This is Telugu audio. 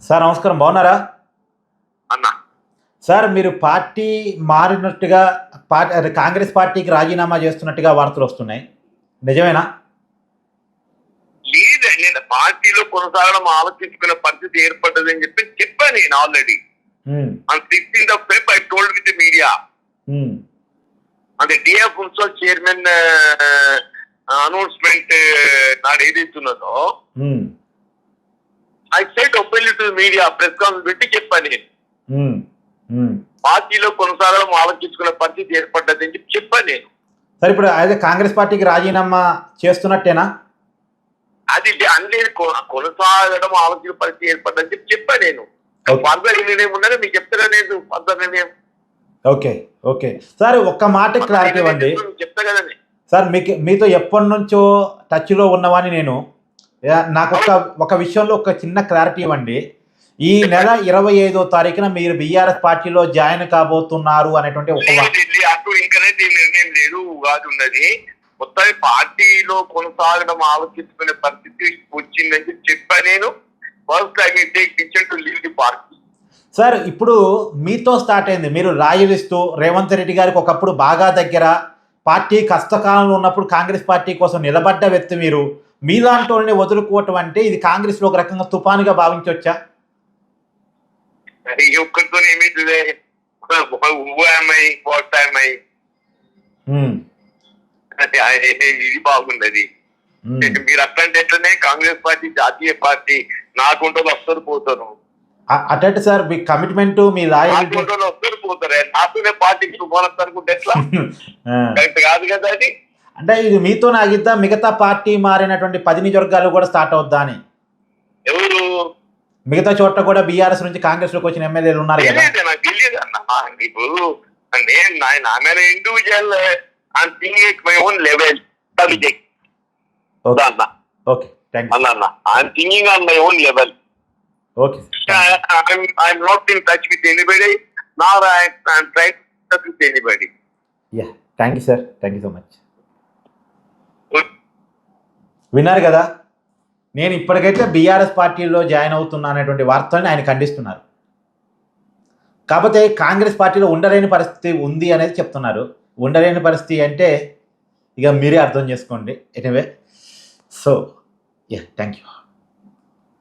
సార్ నమస్కారం, బాగున్నారా? అన్న సార్ మీరు పార్టీ మారినట్టుగా కాంగ్రెస్ పార్టీకి రాజీనామా చేస్తున్నట్టుగా వార్తలు వస్తున్నాయి, నిజమేనా? లేదు, నేను పార్టీలో కొనసాగడం ఆలోచించుకునే పరిస్థితి ఏర్పడ్డదని చెప్పాను నేను already. On 16th of Feb, I told with the media. అంటే డిఎఫ్ మున్సిపల్ చైర్మన్ అనౌన్స్మెంట్ నాడు ఏదైతున్నదో I said openly to media, press conference పెట్టి చెప్పాను నేను. పార్టీలో కొనసాగడం ఆలోచించుకునే పరిస్థితి ఏర్పడ్డదని చెప్పాను నేను. సరే, ఇప్పుడు అదే కాంగ్రెస్ పార్టీకి రాజీనామా చేస్తున్నట్టేనా? అది అన్ని కొనసాగడం ఆలోచన పరిస్థితి ఏర్పడ్డని చెప్పాను నేను. ఫర్దర్ నిర్ణయం ఉన్నది మీకు చెప్తారా? లేదు ఫర్దర్ నిర్ణయం. ఓకే ఓకే సార్, ఒక్క మాట క్లారిటీ ఇవ్వండి. చెప్తా కదండి సార్, మీతో ఎప్పటి నుంచో టచ్లో ఉన్నవాని నేను. నాకు ఒక విషయంలో ఒక చిన్న క్లారిటీ ఇవ్వండి. ఈ నెల 25వ తారీఖున మీరు బీఆర్ఎస్ పార్టీలో జాయిన్ కాబోతున్నారు అనేటువంటి ఒక అటు ఇంకనైతే నిర్ణయం లేదు, ఉగాది ఉన్నది. మొత్తం పార్టీలో కొనసాగడం ఆలోచించుకునే పరిస్థితి వచ్చిందని చెప్పా నేను. First I will take decision to leave the party. Sir, ఇప్పుడు మీతో స్టార్ట్ అయింది. మీరు రాయలిస్తూ రేవంత్ రెడ్డి గారికి ఒకప్పుడు బాగా దగ్గర, పార్టీ కష్టకాలంలో ఉన్నప్పుడు కాంగ్రెస్ పార్టీ కోసం నిలబడ్డ వ్యక్తి మీరు. మీలాంటి వాళ్ళని వదులుకోవటం అంటే ఇది కాంగ్రెస్లో ఒక రకంగా తుఫానుగా భావించవచ్చా? ఒక్కరితో ఏమైతుంది, ఇది బాగుండదు. మీరు అట్లాంటి ఎట్లనే కాంగ్రెస్ పార్టీ జాతీయ పార్టీ, నాకుంటుంది వస్తారు పోతాను. అటెట్ సార్, మీ కమిట్మెంట్ మీ లాయల్టీ వస్తారు పోతారే, నాతోనే పార్టీకి శుభానత్త అనుకుంటే ఎట్లా? కరెక్ట్ కాదు కదా అది. అంటే ఇది మీతో నాగిద్దా, మిగతా పార్టీ మారినటువంటి 10 నియోజకవర్గాలు కూడా స్టార్ట్ అవుద్దా అని? ఎవరు మిగతా చోట్ల కూడా బీఆర్ఎస్ నుంచి కాంగ్రెస్ లోకి వచ్చిన ఎమ్మెల్యేలు ఉన్నారు కదా? నాకు తెలియదు అన్న. ఇప్పుడు నేను నా individual my own level. Okay, thank you అన్న. I'm thinking on my own level. Okay, I'm not in touch with anybody, nor I'm trying to touch with anybody. Yeah, thank you sir, thank you so much. విన్నారు కదా, నేను ఇప్పటికైతే బీఆర్ఎస్ పార్టీలో జాయిన్ అవుతున్నా అనేటువంటి వార్తల్ని ఆయన ఖండిస్తున్నారు. కాకపోతే కాంగ్రెస్ పార్టీలో ఉండలేని పరిస్థితి ఉంది అనేది చెప్తున్నారు. ఉండలేని పరిస్థితి అంటే ఇక మీరే అర్థం చేసుకోండి. Anyway, so yeah, thank you.